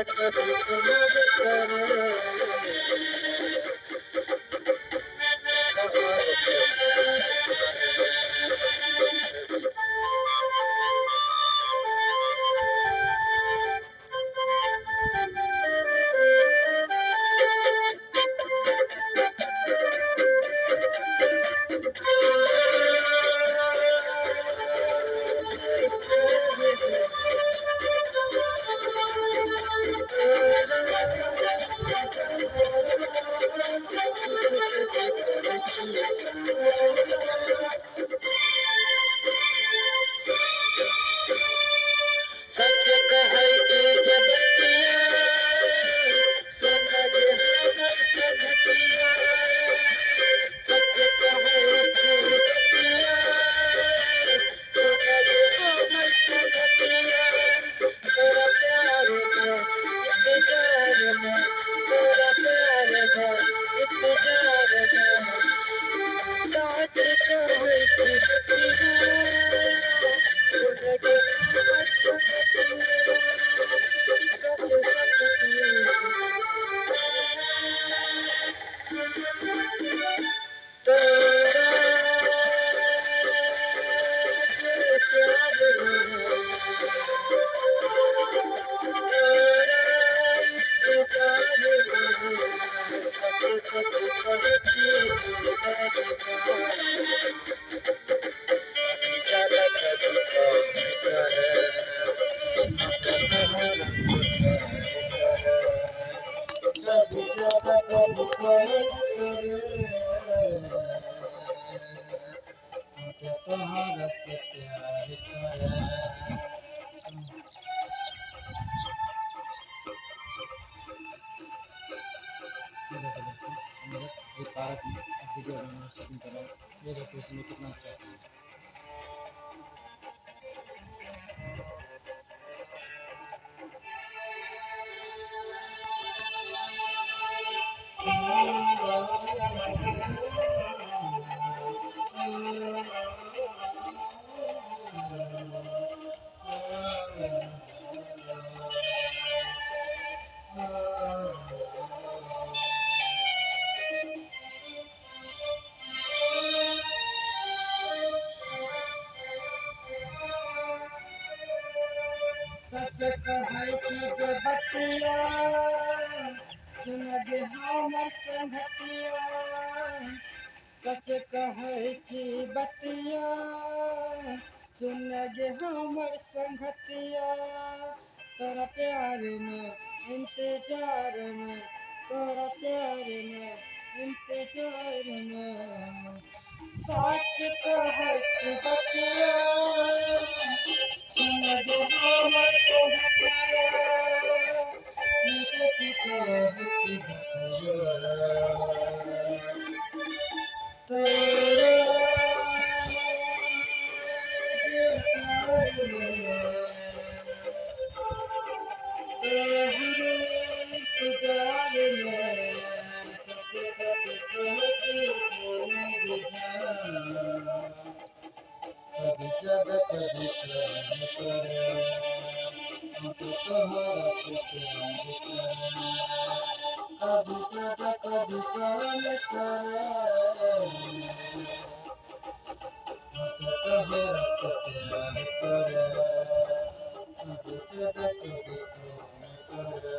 कभी सुमर करे सच कहै छी जगतिया समझ हमर सगतिया सच कहै छी जगतिया समझ हमर सगतिया तेरा प्यार है इंतजार में तेरा प्यार है इंतजार में सच कहै छी तुम्हारा से प्यार करे ये तारक वीडियो बनाना शूटिंग कर रहा है ये देखो इसमें कितना अच्छा है सच कहै छी जे बतिया सुन गे हमर संगतिया सच कहै छी बतिया सुन गे हमर संगतिया तोरा प्यार में इंतजार में तोरा प्यार में इंतजार में सच कहै छी बतिया सुन गे हमर संगतिया सच कहै छी बतिया तेरा इंतजार में सच सच कहै छी सोने गे जान कभी जग कभी प्यार करे तो तुम्हारा से प्यार करे कभी जग कभी प्यार करे तो तुम्हारा से प्यार करे कभी जग कभी प्यार करे